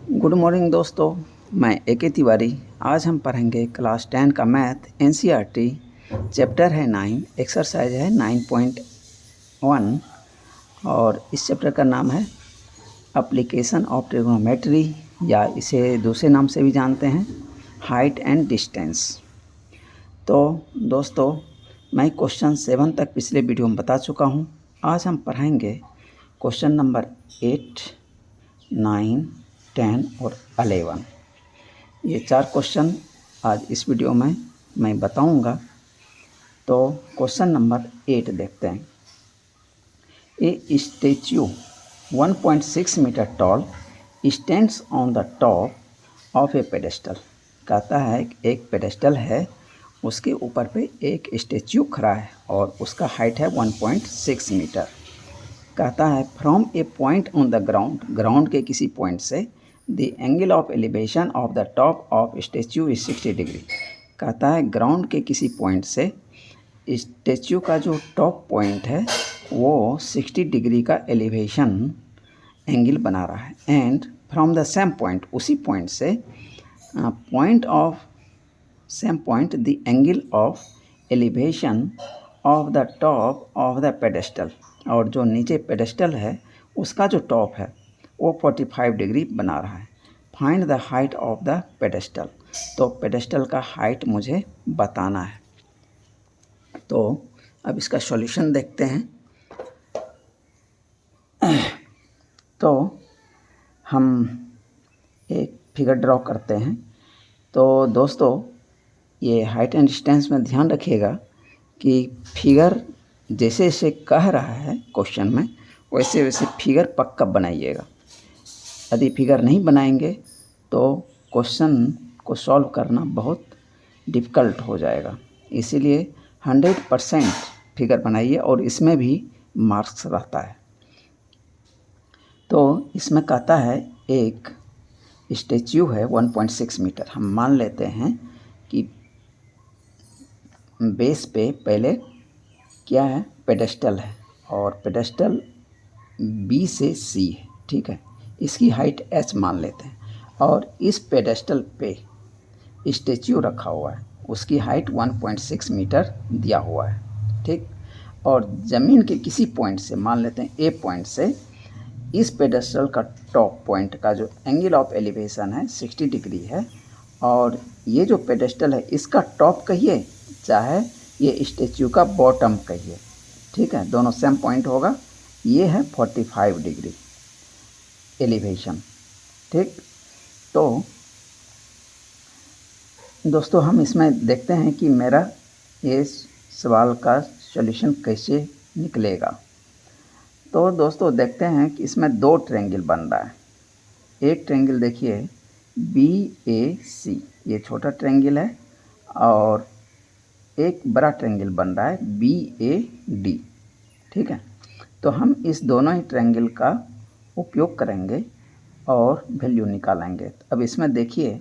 Good morning दोस्तों, मैं A K. Tiwari. आज हम पढ़ेंगे क्लास 10 का मैथ एनसीईआरटी। चैप्टर है 9, एक्सरसाइज है 9.1 और इस चैप्टर का नाम है एप्लीकेशन ऑफ ट्रिग्नोमेट्री, या इसे दूसरे नाम से भी जानते हैं हाइट एंड डिस्टेंस। तो दोस्तों, मैं क्वेश्चन 7 तक पिछले वीडियो में बता चुका हूँ। आज हम पढ़ेंगे क्वेश्चन नंबर 8, 9, 10 और 11। ये 4 क्वेश्चन आज इस वीडियो में मैं बताऊंगा। तो क्वेश्चन नंबर 8 देखते हैं। A statue 1.6 metre tall stands on the top of a pedestal. कहता है एक पेडेस्टल है, उसके ऊपर पे एक स्टैच्यू खड़ा है और उसका हाइट है 1.6 मीटर। कहता है from A point on the ground के किसी पॉइंट से the angle of elevation of the top of statue is 60 degree. कहता है ग्राउंड के किसी पॉइंट से स्टैच्यू का जो टॉप पॉइंट है वो 60 डिग्री का एलिवेशन एंगल बना रहा है। And from the same point, उसी पॉइंट से point of same point the angle of elevation of the top of the pedestal, और जो नीचे पेडेस्टल है उसका जो टॉप है वो 45 डिग्री बना रहा है। Find the height of the pedestal. तो पेडेस्टल का हाइट मुझे बताना है। तो अब इसका सॉल्यूशन देखते हैं। तो हम एक फिगर ड्रॉ करते हैं। तो दोस्तों, ये हाइट एंड डिस्टेंस में ध्यान रखिएगा कि फिगर जैसे जैसे कह रहा है क्वेश्चन में, वैसे वैसे फिगर पक्का बनाइएगा। यदि फिगर नहीं बनाएंगे तो क्वेश्चन को सॉल्व करना बहुत डिफ़िकल्ट हो जाएगा। इसीलिए 100% फिगर बनाइए और इसमें भी मार्क्स रहता है। तो इसमें कहता है एक स्टैच्यू है 1.6 मीटर। हम मान लेते हैं कि बेस पे पहले क्या है, पेडेस्टल है, और पेडेस्टल बी से सी है, ठीक है। इसकी हाइट h मान लेते हैं, और इस पेडेस्टल पे स्टैच्यू रखा हुआ है, उसकी हाइट 1.6 मीटर दिया हुआ है, ठीक। और ज़मीन के किसी पॉइंट से, मान लेते हैं ए पॉइंट से, इस पेडेस्टल का टॉप पॉइंट का जो एंगल ऑफ एलिवेशन है 60 डिग्री है, और ये जो पेडेस्टल है इसका टॉप कहिए चाहे ये स्टैच्यू का बॉटम कहिए, ठीक है, दोनों सेम पॉइंट होगा। ये है 45 डिग्री एलिवेशन, ठीक। तो दोस्तों, हम इसमें देखते हैं कि मेरा ये सवाल का सॉल्यूशन कैसे निकलेगा। तो दोस्तों, देखते हैं कि इसमें 2 ट्रायंगल बन रहा है। एक ट्रायंगल देखिए BAC, ये छोटा ट्रायंगल है, और एक बड़ा ट्रायंगल बन रहा है BAD, ठीक है। तो हम इस दोनों ही ट्रायंगल का उपयोग करेंगे और वैल्यू निकालेंगे। अब इसमें देखिए,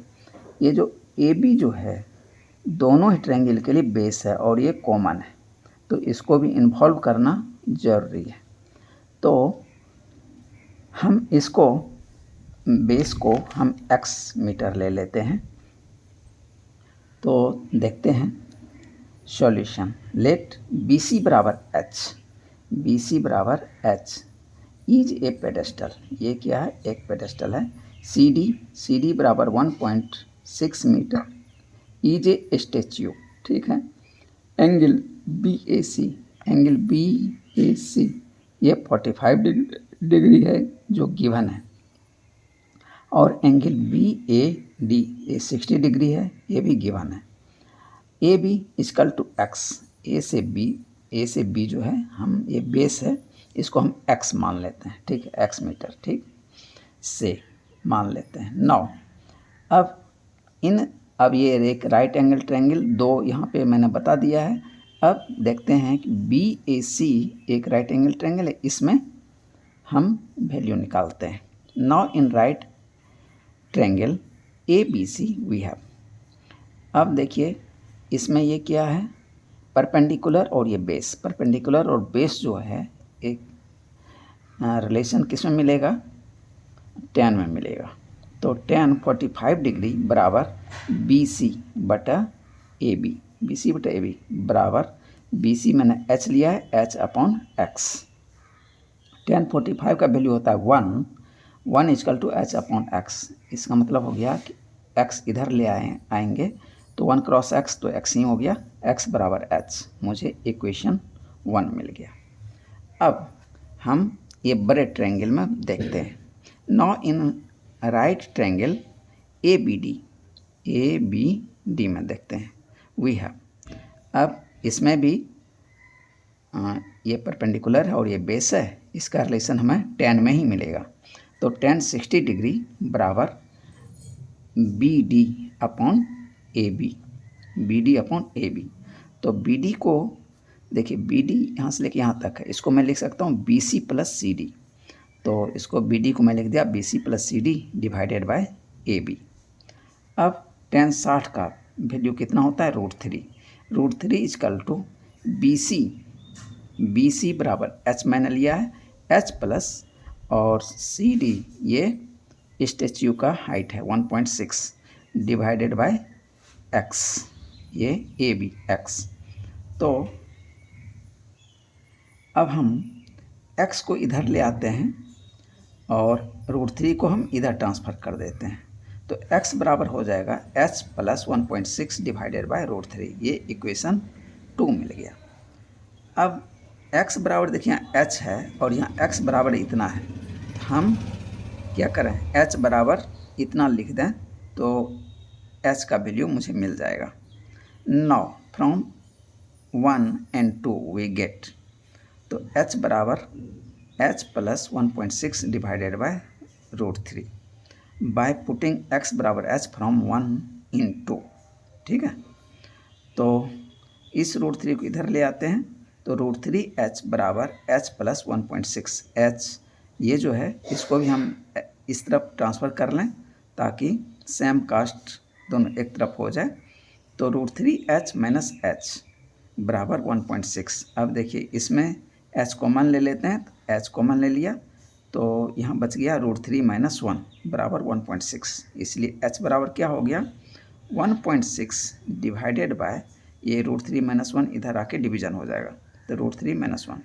ये जो AB जो है दोनों ही ट्रायंगल के लिए बेस है और ये कॉमन है, तो इसको भी इन्वॉल्व करना ज़रूरी है। तो हम इसको बेस को हम x मीटर ले लेते हैं। तो देखते हैं सॉल्यूशन। लेट BC बराबर h इज ए पेडेस्टल। ये क्या है, एक पेडेस्टल है। CD बराबर 1.6 मीटर इज ए स्टैच्यू, ठीक है। एंगल BAC ये 45 डिग्री है जो गिवन है, और एंगल BAD ये 60 डिग्री है, ये भी गिवन है। AB इक्वल टू x, ए से B जो है, हम ये बेस है, इसको हम x मान लेते हैं, ठीक है, x मीटर, ठीक से मान लेते हैं। नाउ अब ये एक राइट एंगल ट्रायंगल 2 यहाँ पे मैंने बता दिया है। अब देखते हैं कि BAC एक राइट एंगल ट्रायंगल है, इसमें हम वैल्यू निकालते हैं। Now in right triangle ABC we have, अब देखिए इसमें ये क्या है, परपेंडिकुलर और ये बेस। परपेंडिकुलर और बेस जो है एक रिलेशन किस में मिलेगा, tan में मिलेगा। तो tan 45 डिग्री बराबर BC बटा AB, BC बटा AB बराबर BC मैंने H लिया है, H अपॉन X। tan 45 का वैल्यू होता है 1 equal to H upon X। इसका मतलब हो गया कि X इधर ले आएंगे तो 1 क्रॉस X तो X ही हो गया, X बराबर H। मुझे इक्वेशन 1 मिल गया। अब हम ये बड़े ट्रायंगल में देखते हैं। Now in right triangle ABD में देखते हैं वी हैव। अब इसमें भी ये परपेंडिकुलर है और ये बेस है, इसका रिलेशन हमें tan में ही मिलेगा। तो tan 60 डिग्री बराबर BD अपॉन AB। तो BD को देखिए, BD यहाँ से लेके यहाँ तक है, इसको मैं लिख सकता हूँ BC प्लस CD। तो इसको BD को मैं लिख दिया BC plus CD divided by AB। अब tan 60 का वैल्यू कितना होता है, √3 इजकल टू BC बराबर H मैंने लिया है, H प्लस और CD ये स्टैच्यू का हाइट है 1.6 डिवाइडेड बाय X, ये AB X। तो अब हम X को इधर ले आते हैं और √3 को हम इधर ट्रांसफ़र कर देते हैं। तो X बराबर हो जाएगा H प्लस 1.6 डिवाइडेड बाय √3। ये इक्वेशन 2 मिल गया। अब X बराबर देखिए यहाँ H है और यहाँ X बराबर इतना है, हम क्या करें, H बराबर इतना लिख दें तो H का वैल्यू मुझे मिल जाएगा। Now from 1 and 2 we get, तो H बराबर H plus 1.6 divided by √3 by putting X बराबर H फ्रॉम 1 in 2। ठीक है, तो इस √3 को इधर ले आते हैं तो √3H बराबर H प्लस 1.6 H, ये जो है इसको भी हम इस तरफ ट्रांसफ़र कर लें ताकि सेम कास्ट दोनों एक तरफ हो जाए। तो √3H माइनस H बराबर 1.6। अब देखिए इसमें H कॉमन ले लेते हैं, तो H कॉमन ले लिया तो यहाँ बच गया √3 माइनस 1 बराबर 1.6। इसलिए H बराबर क्या हो गया 1.6 डिवाइडेड बाय ये √3 माइनस 1 इधर आके डिवीज़न हो जाएगा, तो √3 माइनस 1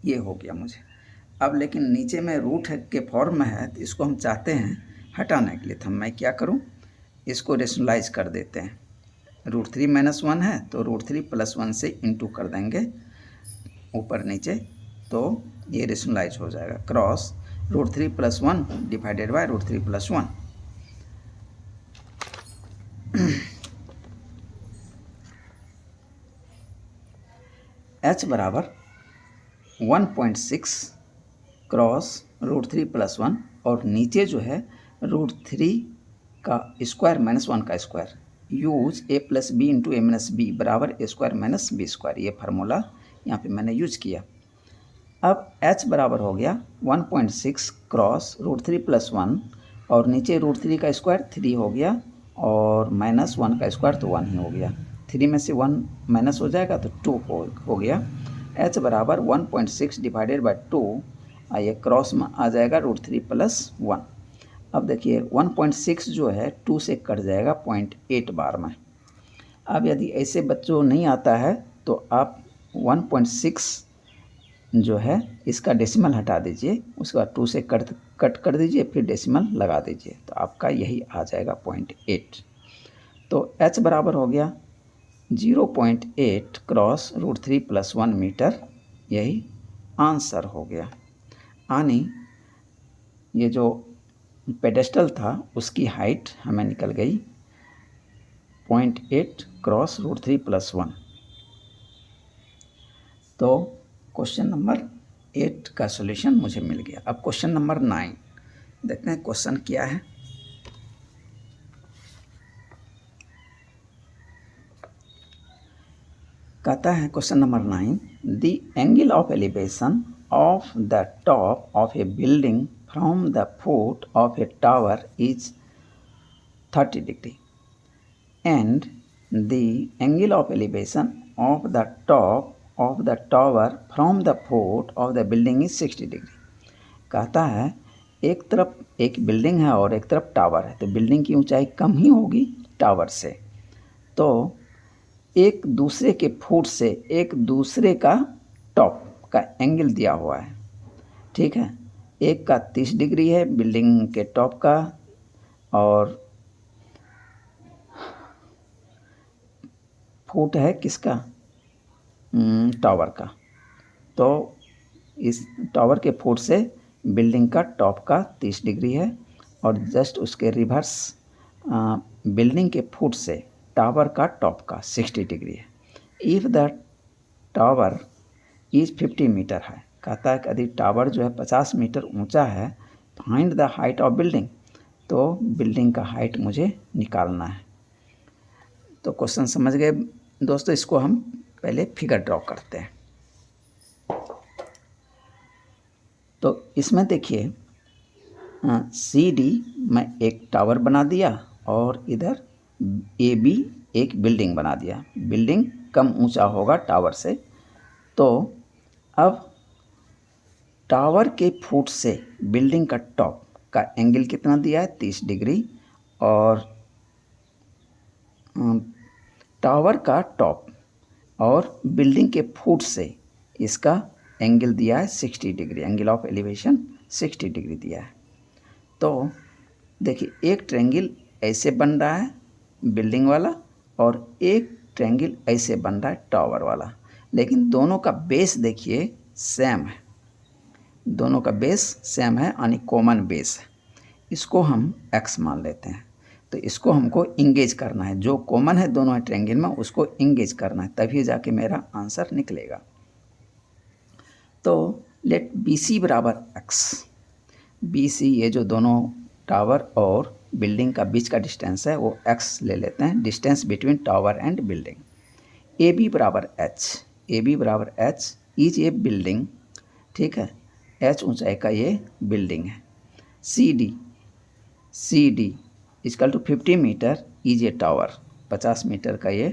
ये हो गया मुझे। अब लेकिन नीचे में रूट के फॉर्म में है तो इसको हम चाहते हैं हटाने के लिए, तो मैं क्या करूं, इसको रेशनलाइज कर देते हैं। √3 माइनस 1 है तो √3 प्लस 1 से इंटू कर देंगे ऊपर नीचे, तो ये रेशनलाइज हो जाएगा। Cross √3 plus 1 divided by √3 plus 1। H बराबर 1.6 क्रॉस √3 प्लस 1 और नीचे जो है √3 का स्क्वायर माइनस 1 का square, use A plus B into A minus B बराबर A square minus B square. ये फार्मूला यहाँ पे मैंने यूज किया। अब H बराबर हो गया 1.6 क्रॉस √3 प्लस 1 और नीचे √3 का स्क्वायर 3 हो गया और माइनस 1 का स्क्वायर तो 1 ही हो गया, 3 में से 1 माइनस हो जाएगा तो 2 हो गया। H बराबर 1.6 डिवाइडेड बाय 2, ये क्रॉस में आ जाएगा √3 प्लस 1। अब देखिए 1.6 जो है 2 से कट जाएगा 0.8 बार में। अब यदि ऐसे बच्चों नहीं आता है तो आप 1.6 जो है इसका डेसिमल हटा दीजिए, उसके बाद 2 से कट कर दीजिए, फिर डेसिमल लगा दीजिए, तो आपका यही आ जाएगा 0.8। तो H बराबर हो गया 0.8 क्रॉस √3 प्लस 1 मीटर, यही आंसर हो गया। यानी ये जो पेडेस्टल था उसकी हाइट हमें निकल गई 0.8 क्रॉस √3 प्लस 1। तो क्वेश्चन नंबर 8 का सॉल्यूशन मुझे मिल गया। अब क्वेश्चन नंबर 9 देखते हैं क्वेश्चन क्या है। कहता है question number 9, the angle of elevation of the top of A building from the foot of A tower is 30 degree and the angle of elevation of the top of the tower from the foot of the building is 60 degree. कहता है एक तरफ एक building है और एक तरफ tower है, तो बिल्डिंग की ऊंचाई कम ही होगी टावर से। तो एक दूसरे के फुट से एक दूसरे का टॉप का एंगल दिया हुआ है, ठीक है। एक का 30 डिग्री है बिल्डिंग के टॉप का, और फुट है किसका, टावर का। तो इस टावर के फुट से बिल्डिंग का टॉप का 30 डिग्री है, और जस्ट उसके रिवर्स बिल्डिंग के फुट से टावर का टॉप का 60 डिग्री है। If the tower is 50 metre है, कहता है कि यदि टावर जो है 50 मीटर ऊंचा है, find the height of building, तो बिल्डिंग का हाइट मुझे निकालना है। तो क्वेश्चन समझ गए दोस्तों। इसको हम पहले फिगर ड्रॉ करते हैं। तो इसमें देखिए सी डी मैं एक टावर बना दिया और इधर ए बी एक बिल्डिंग बना दिया। बिल्डिंग कम ऊंचा होगा टावर से। तो अब टावर के फुट से बिल्डिंग का टॉप का एंगल कितना दिया है, 30 डिग्री, और टावर का टॉप और बिल्डिंग के फुट से इसका एंगल दिया है 60 degree, angle of elevation 60 degree दिया है। तो देखिए एक ट्रायंगल ऐसे बन रहा है बिल्डिंग वाला, और एक ट्रायंगल ऐसे बन रहा है टावर वाला, लेकिन दोनों का बेस देखिए सेम है। दोनों का बेस सेम है, यानी कॉमन बेस है। इसको हम x मान लेते हैं। तो इसको हमको इंगेज करना है, जो कॉमन है दोनों ट्रायंगल में उसको इंगेज करना है, तभी जाके मेरा आंसर निकलेगा। तो लेट बी सी बराबर x, बी सी ये जो दोनों टावर और बिल्डिंग का बीच का डिस्टेंस है वो x ले लेते हैं, distance between tower and building. A B बराबर h, ए बी बराबर h इज ए बिल्डिंग, ठीक है। h ऊंचाई का ये बिल्डिंग है। C D equal to 50 metre is a tower, 50 metre का ये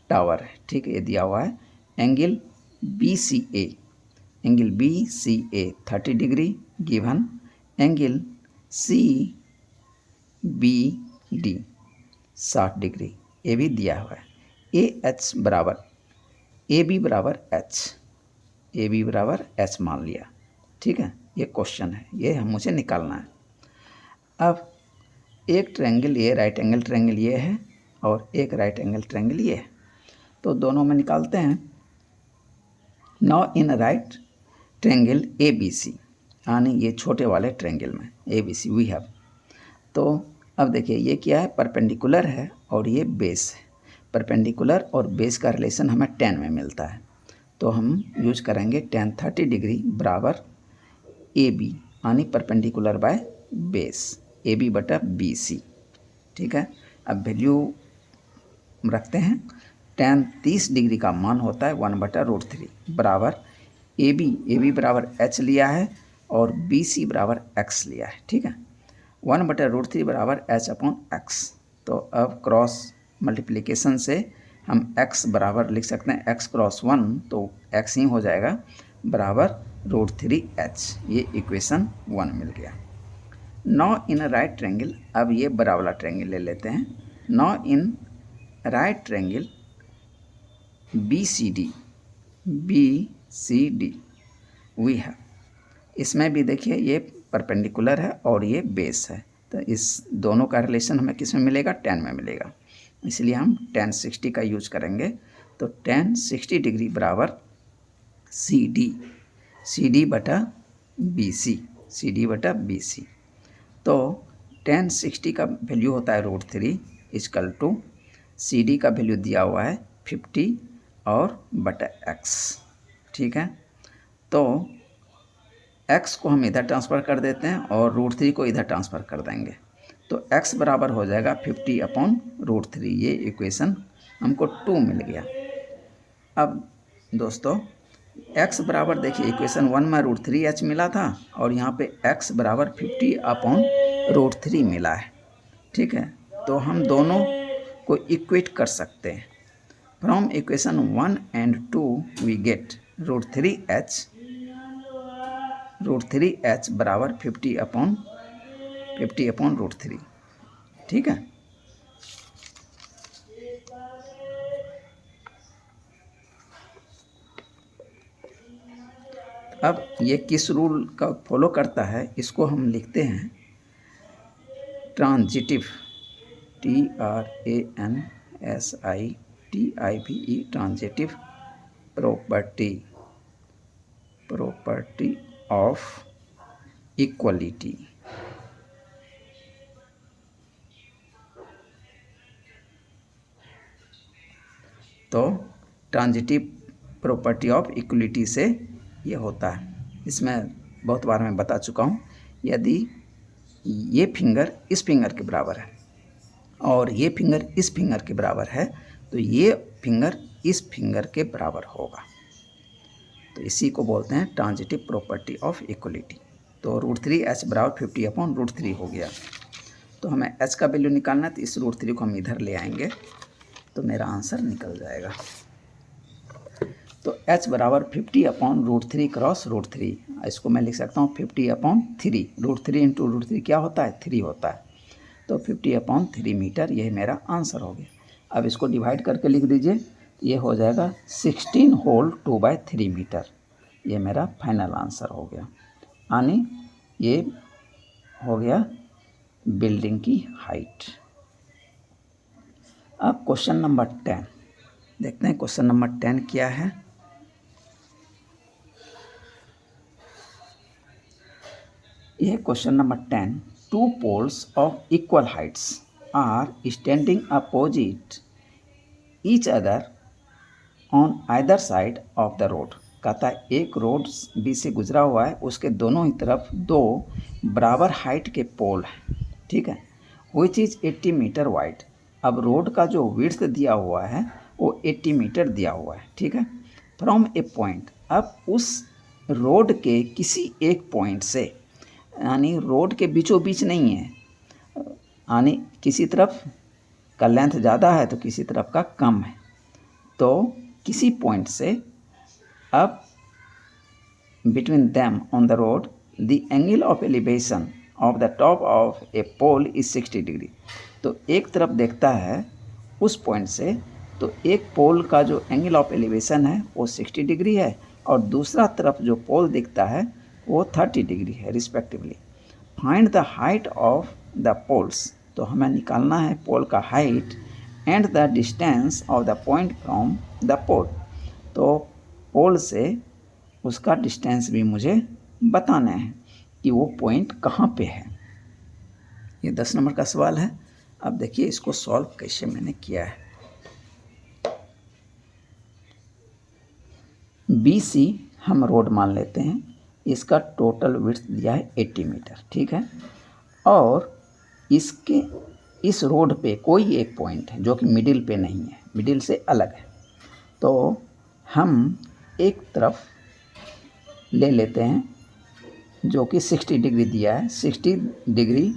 टावर है, ठीक है, ये दिया हुआ है। Angle B C A, angle B C A 30 degree given, angle C B D 60 degree, ये भी दिया हुआ है। ए एच बराबर ए बी बराबर एच, ए बी बराबर एच मान लिया, ठीक है। ये क्वेश्चन है, ये हम मुझे निकालना है। अब एक ट्रायंगल ये राइट एंगल ट्रायंगल ये है, और एक राइट एंगल ट्रायंगल ये है, तो दोनों में निकालते हैं। Now in right triangle A B C, यानी ये छोटे वाले ट्रायंगल में A B C we have. तो अब देखिए ये क्या है, परपेंडिकुलर है और ये बेस है। परपेंडिकुलर और बेस का रिलेशन हमें tan में मिलता है, तो हम यूज करेंगे tan 30 डिग्री बराबर ए बी, यानी perpendicular by base, A B बटा बी सी, ठीक है। अब वैल्यू रखते हैं। tan 30 डिग्री का मान होता है 1/√3 बराबर ए बी बराबर h लिया है और बी सी बराबर x लिया है, ठीक है। 1/√3 बराबर h/x। तो अब क्रॉस मल्टीप्लिकेशन से हम x बराबर लिख सकते हैं x क्रॉस 1, तो x ही हो जाएगा, बराबर √3h। ये इक्वेशन 1 मिल गया। नाउ इन राइट ट्रायंगल, अब ये बड़ा वाला ट्रायंगल ले लेते हैं। Now in right triangle B C D we है, इसमें भी देखिए ये परपेंडिकुलर है और ये बेस है, तो इस दोनों का रिलेशन हमें किस में मिलेगा, tan में मिलेगा, इसलिए हम tan 60 का यूज करेंगे। तो tan 60 डिग्री बराबर सी डी बटा बी सी। तो tan 60 का वैल्यू होता है √3 इजकल टू सी डी का वैल्यू दिया हुआ है 50 और बटा x, ठीक है। तो x को हम इधर ट्रांसफ़र कर देते हैं और √3 को इधर ट्रांसफ़र कर देंगे, तो x बराबर हो जाएगा 50/√3। ये इक्वेशन हमको 2 मिल गया। अब दोस्तों x बराबर देखिए इक्वेशन 1 में √3h मिला था और यहाँ पे x बराबर 50/√3 मिला है, ठीक है। तो हम दोनों को इक्वेट कर सकते हैं। From equation 1 and 2 we get √3h √3h बराबर 50/√3, ठीक है। अब ये किस रूल का फॉलो करता है, इसको हम लिखते हैं transitive, TRANSITIVE, transitive property of equality. तो ट्रांजिटिव प्रॉपर्टी ऑफ इक्वलिटी से ये होता है। इसमें बहुत बार मैं बता चुका हूँ, यदि ये फिंगर इस फिंगर के बराबर है और ये फिंगर इस फिंगर के बराबर है तो ये फिंगर इस फिंगर के बराबर होगा। तो इसी को बोलते हैं ट्रांजिटिव प्रॉपर्टी ऑफ इक्वलिटी। तो √3h बराबर 50/√3 हो गया। तो हमें h का वैल्यू निकालना है, तो इस √3 को हम इधर ले आएंगे तो मेरा आंसर निकल जाएगा। तो h बराबर 50/√3 क्रॉस √3, इसको मैं लिख सकता हूँ 50/3, √3 इंटू √3 क्या होता है, 3 होता है। तो 50/3 मीटर, यही मेरा आंसर हो गया। अब इसको डिवाइड करके लिख दीजिए, ये हो जाएगा 16 होल 2/3 मीटर, ये मेरा फाइनल आंसर हो गया। यानी ये हो गया बिल्डिंग की हाइट। अब क्वेश्चन नंबर 10 देखते हैं। क्वेश्चन नंबर 10 क्या है। यह question number 10, 2 poles of equal heights are standing opposite each other on either side of the road। कहता है एक रोड बीच से गुजरा हुआ है, उसके दोनों ही तरफ दो बराबर हाइट के पोल हैं, ठीक है। Which is 80 metre wide. अब रोड का जो विड्थ दिया हुआ है वो 80 मीटर दिया हुआ है, ठीक है। फ्रॉम ए पॉइंट, अब उस रोड के किसी एक पॉइंट से, यानी रोड के बीचों बीच नहीं है, यानी किसी तरफ का लेंथ ज़्यादा है तो किसी तरफ का कम है। तो किसी पॉइंट से अब between them on the road the angle of elevation of the top of a pole is 60 degree. तो एक तरफ देखता है उस पॉइंट से, तो एक पोल का जो एंगल ऑफ एलिवेशन है वो 60 डिग्री है और दूसरा तरफ जो पोल दिखता है वो 30 डिग्री है respectively. Find the height of the poles. तो हमें निकालना है पोल का height and the distance of the point from the pole. तो पोल से उसका डिस्टेंस भी मुझे बताना है कि वो पॉइंट कहाँ पे है। ये 10 नंबर का सवाल है। अब देखिए इसको सॉल्व कैसे मैंने किया है। BC हम रोड मान लेते हैं, इसका टोटल विड्थ दिया है 80 मीटर, ठीक है। और इसके इस रोड पे कोई एक पॉइंट है जो कि मिडिल पे नहीं है, मिडिल से अलग है। तो हम एक तरफ ले लेते हैं जो कि 60 डिग्री दिया है। 60 डिग्री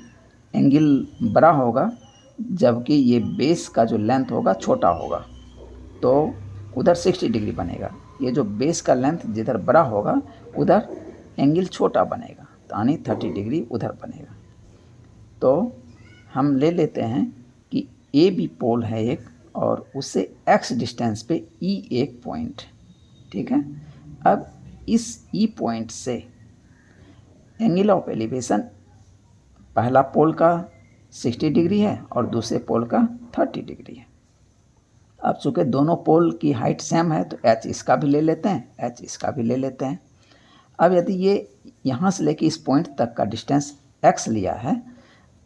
एंगल बड़ा होगा जबकि ये बेस का जो लेंथ होगा छोटा होगा, तो उधर 60 डिग्री बनेगा। ये जो बेस का लेंथ जिधर बड़ा होगा उधर एंगल छोटा बनेगा, तो यानी 30 डिग्री उधर बनेगा। तो हम ले लेते हैं कि ए बी पोल है एक और उससे x डिस्टेंस पे E एक पॉइंट, ठीक है। अब इस E पॉइंट से एंगल ऑफ एलिवेशन पहला पोल का 60 डिग्री है और दूसरे पोल का 30 डिग्री है। अब चूँकि दोनों पोल की हाइट सेम है तो h इसका भी ले लेते हैं, h इसका भी ले लेते हैं। अब यदि ये यहाँ से लेके इस पॉइंट तक का डिस्टेंस x लिया है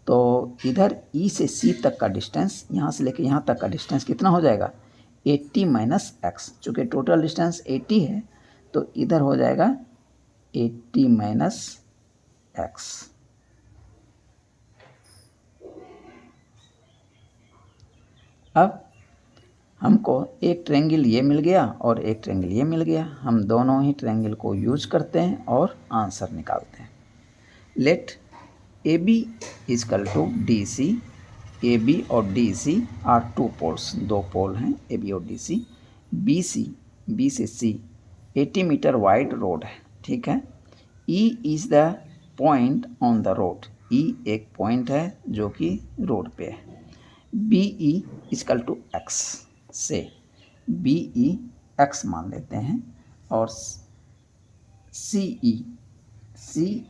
तो इधर E से C तक का डिस्टेंस, यहाँ से लेके यहाँ तक का डिस्टेंस कितना हो जाएगा, 80 माइनस x। चूँकि टोटल डिस्टेंस 80 है तो इधर हो जाएगा 80 माइनस x। अब हमको एक ट्रायंगल ये मिल गया और एक ट्रायंगल ये मिल गया। हम दोनों ही ट्रायंगल को यूज करते हैं और आंसर निकालते हैं। Let AB equal to DC। AB और DC आर 2 पोल्स, 2 पोल हैं AB और DC। BC, B से C 80 मीटर वाइड रोड है, ठीक है। E is the point on the road, E एक पॉइंट है जो कि रोड पे है। B E equal to X से बी ई एक्स मान लेते हैं और सी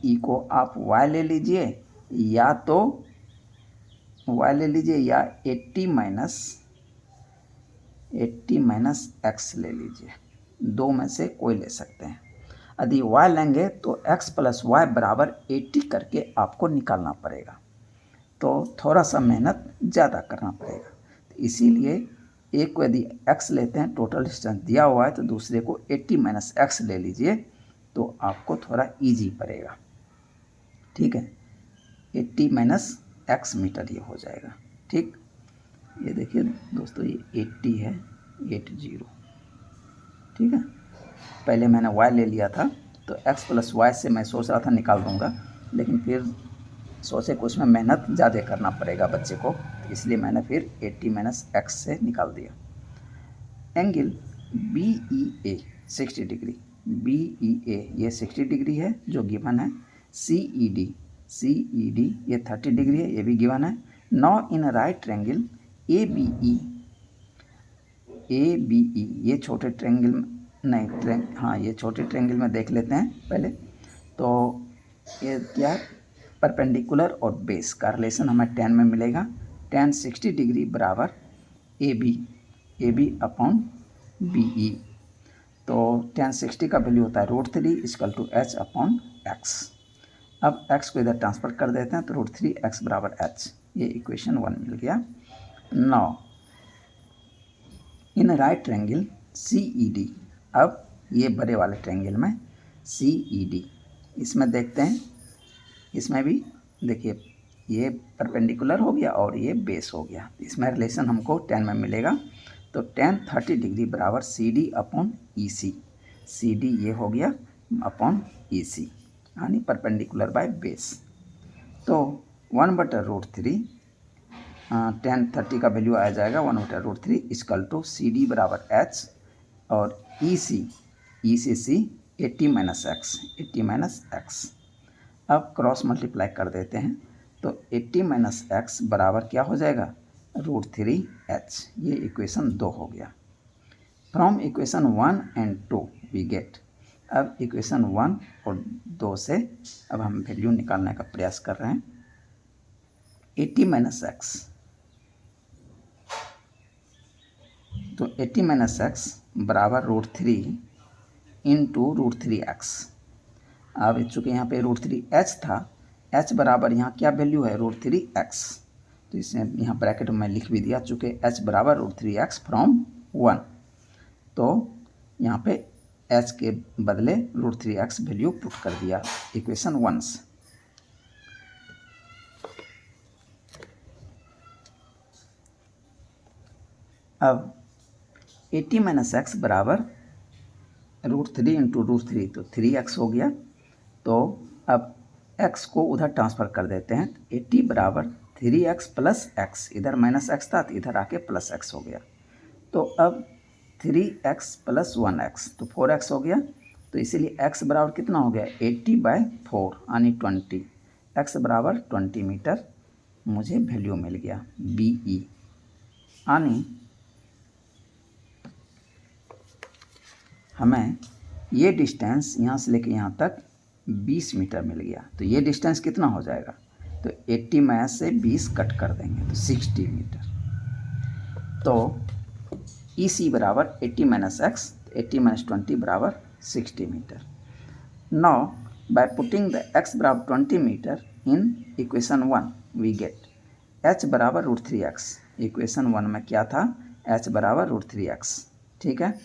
ई को आप y ले लीजिए या तो y ले लीजिए या 80 माइनस एक्स ले लीजिए, दो में से कोई ले सकते हैं। यदि y लेंगे तो x प्लस वाई बराबर 80 करके आपको निकालना पड़ेगा, तो थोड़ा सा मेहनत ज़्यादा करना पड़ेगा। तो इसीलिए एक को यदि x लेते हैं, टोटल डिस्टेंस दिया हुआ है, तो दूसरे को 80 माइनस एक्स ले लीजिए तो आपको थोड़ा इजी पड़ेगा। ठीक है, 80 माइनस एक्स मीटर ये हो जाएगा। ठीक, ये देखिए दोस्तों, ये 80 है, 80। ठीक है, पहले मैंने y ले लिया था तो x प्लस वाई से मैं सोच रहा था निकाल दूंगा, लेकिन फिर सोचे कि उसमें मेहनत ज़्यादा करना पड़ेगा बच्चे को, इसलिए मैंने फिर 80 माइनस एक्स से निकाल दिया। एंगल बी ई ए 60 डिग्री, बी ई ए ये 60 डिग्री है जो गिवन है। सी ई डी ये 30 डिग्री है, ये भी गिवन है। Now in right triangle A B E ये छोटे ट्रायंगल नहीं हाँ ये छोटे ट्रायंगल में देख लेते हैं पहले। तो ये क्या है, परपेंडिकुलर और बेस का रिलेशन हमें tan में मिलेगा। tan 60 डिग्री बराबर A B upon B E. तो tan 60 का वैल्यू होता है √3 equal to h upon x। अब x को इधर ट्रांसफर कर देते हैं तो √3x बराबर h, ये इक्वेशन 1 मिल गया। Now in right triangle C E D, अब ये बड़े वाले ट्रायंगल में सी ई डी, इसमें देखते हैं, इसमें भी देखिए ये परपेंडिकुलर हो गया और ये बेस हो गया, इसमें रिलेशन हमको tan में मिलेगा। तो tan 30 डिग्री बराबर सी डी अपॉन ई सी, सी डी ये हो गया अपॉन ई सी, यानी परपेंडिकुलर बाय बेस। तो 1/√3 tan 30 का वैल्यू आ जाएगा 1/√3 इक्वल टू सी डी बराबर h और ई सी 80 माइनस एक्स। अब क्रॉस मल्टीप्लाई कर देते हैं तो 80 माइनस एक्स बराबर क्या हो जाएगा, √3h, ये इक्वेशन 2 हो गया। From equation 1 and 2 we get, अब इक्वेशन 1 और 2 से अब हम वैल्यू निकालने का प्रयास कर रहे हैं। 80 माइनस एक्स, तो 80 माइनस एक्स बराबर √3 इंटू √3x। अब चूँकि यहाँ पे √3h था, h बराबर यहाँ क्या वैल्यू है √3x, तो इसे यहाँ ब्रैकेट में लिख भी दिया, चूँकि h बराबर √3x फ्रॉम 1, तो यहाँ पे h के बदले √3x वैल्यू पुट कर दिया इक्वेशन 1 से। अब 80 माइनस एक्स बराबर √3 इंटू √3, तो 3x हो गया। तो अब x को उधर ट्रांसफ़र कर देते हैं, 80 बराबर 3x प्लस x, इधर माइनस x था तो इधर आके प्लस x हो गया। तो अब 3x प्लस 1x, तो 4x हो गया। तो इसीलिए x बराबर कितना हो गया 80/4 यानी 20, x बराबर 20 मीटर मुझे वैल्यू मिल गया बी ई, यानी हमें ये डिस्टेंस यहाँ से लेके यहाँ तक 20 मीटर मिल गया। तो ये डिस्टेंस कितना हो जाएगा, तो 80 में से 20 कट कर देंगे तो 60 मीटर। तो ई सी बराबर 80 माइनस एक्स, 80 माइनस 20 बराबर 60 metre. Now by putting the x बराबर 20 metre in equation 1 we get h बराबर √3x। इक्वेशन 1 में क्या था, h बराबर √3x। ठीक है,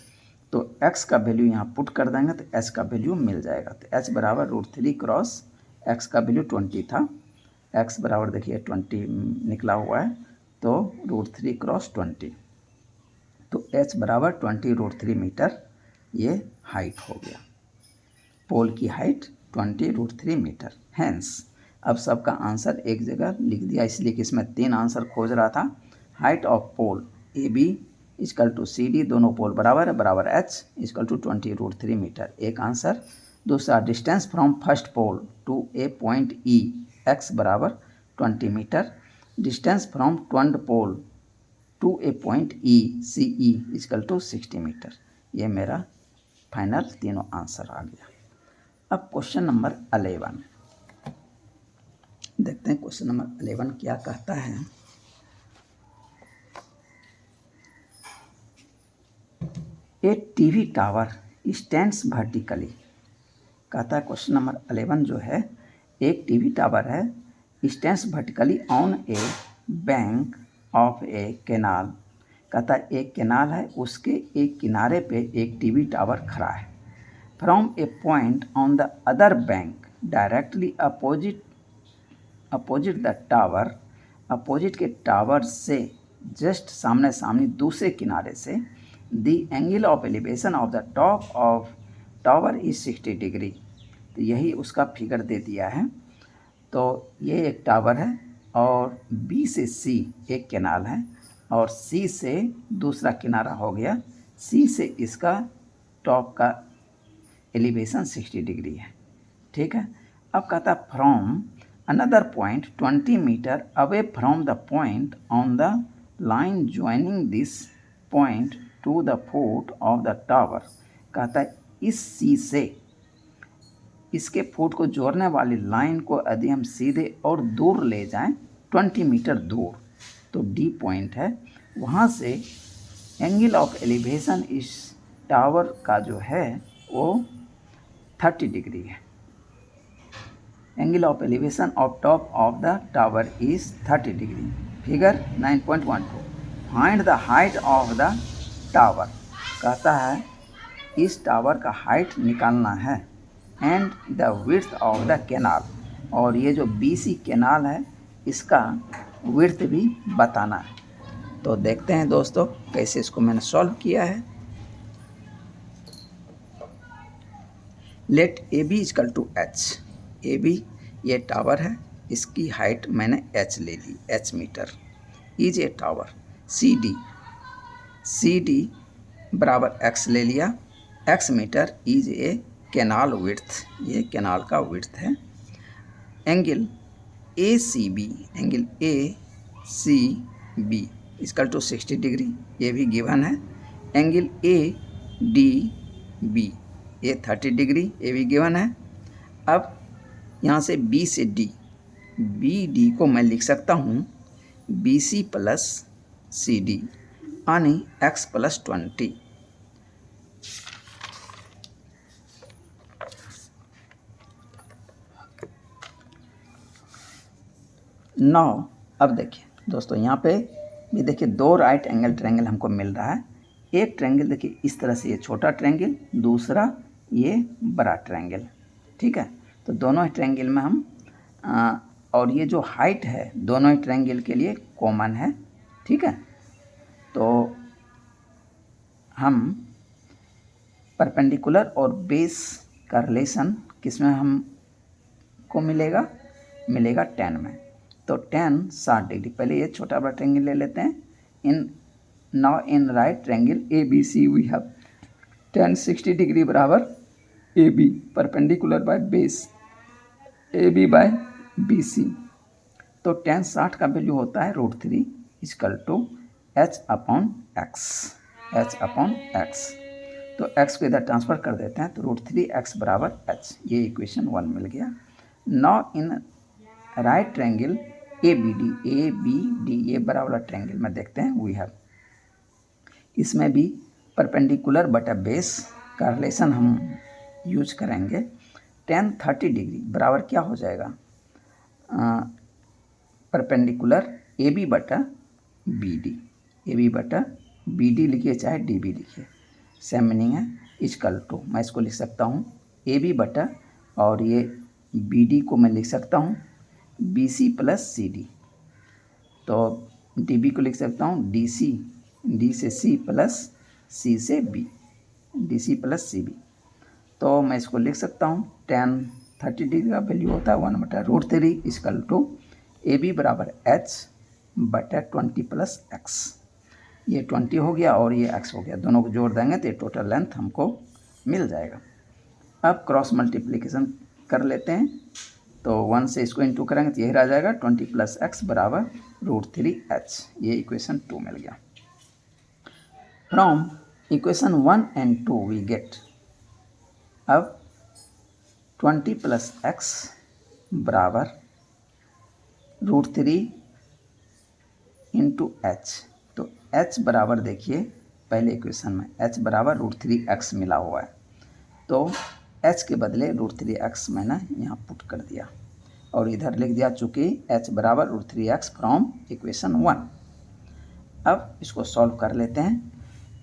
तो x का वैल्यू यहाँ पुट कर देंगे तो h का वैल्यू मिल जाएगा। तो h बराबर √3 क्रॉस x का वैल्यू 20 था, x बराबर देखिए 20 निकला हुआ है, तो √3 क्रॉस 20, तो h बराबर 20 √3 मीटर ये हाइट हो गया। पोल की हाइट 20 √3 मीटर। हैंस अब सबका आंसर एक जगह लिख दिया, इसलिए कि इसमें 3 आंसर खोज रहा था। Height of pole A B equal to C D, दोनों पोल बराबर है, बराबर h इक्वल टू 20 √3 मीटर, एक आंसर। दूसरा distance from first pole to a point E X बराबर 20 metre, distance from second pole to a point E C E equal to 60 metre. ये मेरा final तीनों आंसर आ गया। अब क्वेश्चन नंबर 11 देखते हैं। क्वेश्चन नंबर 11 क्या कहता है। ए टीवी टावर स्टैंड्स वर्टिकली। कहता है क्वेश्चन नंबर 11 जो है, एक टीवी टावर है, stands vertically on A bank of A canal. कहता है एक कैनाल है, उसके एक किनारे पे एक टीवी टावर खड़ा है। From A point on the other bank directly opposite the tower, opposite के टावर से जस्ट सामने सामने दूसरे किनारे से, the angle of elevation of the top of tower is 60 degree. तो यही उसका फिगर दे दिया है। तो ये एक टावर है और बी से सी एक कैनाल है और सी से दूसरा किनारा हो गया। सी से इसका टॉप का एलिवेशन 60 डिग्री है। ठीक है। अब कहता है from another point 20 metres away from the point on the line joining this point to the foot of the tower. कहता है इस सी से इसके फुट को जोड़ने वाली लाइन को यदि हम सीधे और दूर ले जाएं 20 मीटर दूर, तो डी पॉइंट है, वहाँ से एंगल ऑफ एलिवेशन इस टावर का जो है वो 30 डिग्री है। Angle of elevation of top of the tower is 30 degree. Figure 9.12 find the height of the tower. कहता है इस टावर का हाइट निकालना है and the width of the canal, और ये जो BC कैनाल है इसका विड्थ भी बताना है। तो देखते हैं दोस्तों कैसे इसको मैंने सॉल्व किया है। Let A B equal to H. A B ये टावर है, इसकी हाइट मैंने h ले ली, h metre. Is a tower C D बराबर x ले लिया, x metre. Is a canal width, ये कैनाल का विड्थ है। Angle A C B, angle A C B equal to 60 degree, ये भी गिवन है। एंगल ए डी बी ये 30 डिग्री, ये भी गिवन है। अब यहाँ से बी से डी, बी डी को मैं लिख सकता हूँ B C plus C D यानी x प्लस 20। नौ अब देखिए दोस्तों, यहाँ पे भी देखिए दो राइट एंगल ट्रायंगल हमको मिल रहा है। एक ट्रायंगल देखिए इस तरह से, ये छोटा ट्रायंगल, दूसरा ये बड़ा ट्रायंगल। ठीक है। तो दोनों ही ट्रायंगल में हम और ये जो हाइट है दोनों ही ट्रायंगल के लिए कॉमन है। ठीक है। तो हम परपेंडिकुलर और बेस का रिलेशन किसमें हमको मिलेगा, मिलेगा tan में। तो tan 60 डिग्री। पहले ये छोटा बड़ा ट्रायंगल ले लेते हैं। In right triangle ABC we have tan 60 degree बराबर AB perpendicular by base AB by BC। तो tan 60 का वैल्यू होता है √3 इजकल टू h/x। तो x को इधर ट्रांसफ़र कर देते हैं तो √3x बराबर h। ये इक्वेशन 1 मिल गया। Now in right triangle ABD ये बड़ा वाला ट्रायंगल में देखते हैं वी हैव, इसमें भी परपेंडिकुलर बटा बेस का रिलेशन हम यूज करेंगे। tan 30 डिग्री बराबर क्या हो जाएगा, परपेंडिकुलर AB बटा BD लिखिए चाहे DB लिखिए, सेम मीनिंग है। इजकल टू मैं इसको लिख सकता हूँ AB बटा, और ये BD को मैं लिख सकता हूँ BC प्लस CD। तो DB को लिख सकता हूँ DC, D से C प्लस C से B, DC प्लस CB। तो मैं इसको लिख सकता हूँ tan 30 डिग्री का वैल्यू होता है 1/√3 इजकल टू AB बराबर h बटा 20 प्लस x। ये 20 हो गया और ये x हो गया, दोनों को जोड़ देंगे तो ये टोटल लेंथ हमको मिल जाएगा। अब क्रॉस मल्टीप्लिकेशन कर लेते हैं, तो 1 से इसको इंटू करेंगे तो यही रह जाएगा 20 + x बराबर √3h। ये इक्वेशन 2 मिल गया। From equation 1 and 2 we get, अब 20 + x बराबर √3 × h। तो h बराबर देखिए पहले इक्वेशन में h बराबर √3x मिला हुआ है, तो h के बदले √3x मैंने यहाँ पुट कर दिया और इधर लिख दिया चूँकि h बराबर √3x फ्रॉम इक्वेशन 1। अब इसको सॉल्व कर लेते हैं।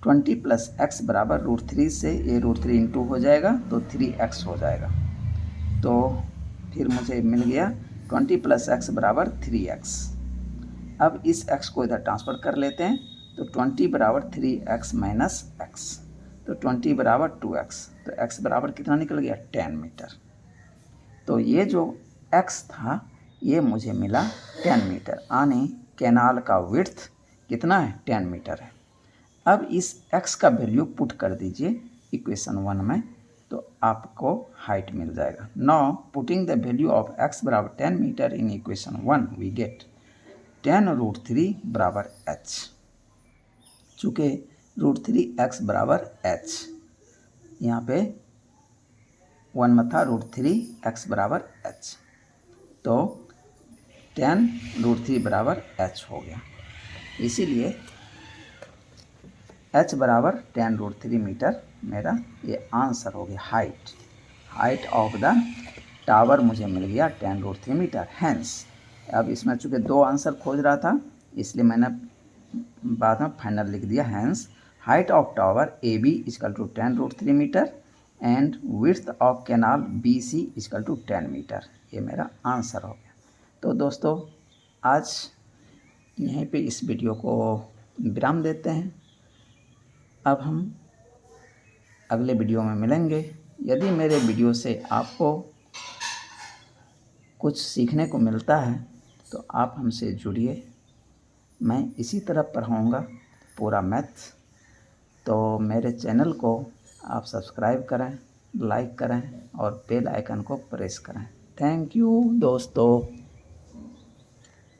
20 + x बराबर √3 से ये √3 इंटू हो जाएगा तो 3x हो जाएगा, तो फिर मुझे मिल गया 20 + x बराबर 3x। अब इस x को इधर ट्रांसफर कर लेते हैं, तो 20 बराबर 3x - x, तो 20 बराबर 2x, तो x बराबर कितना निकल गया 10 मीटर। तो ये जो x था ये मुझे मिला 10 मीटर, यानी कैनाल का विड्थ कितना है 10 मीटर है। अब इस x का वैल्यू पुट कर दीजिए इक्वेशन 1 में, तो आपको हाइट मिल जाएगा। Now putting the value of x बराबर 10 metre in equation 1 we get 10 √3 बराबर h। चूँकि √3x बराबर h, यहाँ पे 1 में था √3x बराबर h, तो 10 √3 बराबर h हो गया। इसीलिए h बराबर 10 √3 मीटर मेरा ये आंसर हो गया। हाइट ऑफ द टावर मुझे मिल गया 10 √3 मीटर। हैंस अब इसमें चूँकि 2 आंसर खोज रहा था इसलिए मैंने बाद में फाइनल लिख दिया। Hence height of tower AB = 10 √3 metre and width of canal BC = 10 metre. ये मेरा आंसर हो गया। तो दोस्तों आज यहीं पे इस वीडियो को विराम देते हैं। अब हम अगले वीडियो में मिलेंगे। यदि मेरे वीडियो से आपको कुछ सीखने को मिलता है तो आप हमसे जुड़िए, मैं इसी तरह पढ़ाऊँगा पूरा मैथ। तो मेरे चैनल को आप सब्सक्राइब करें, लाइक करें और बेल आइकन को प्रेस करें। थैंक यू दोस्तों।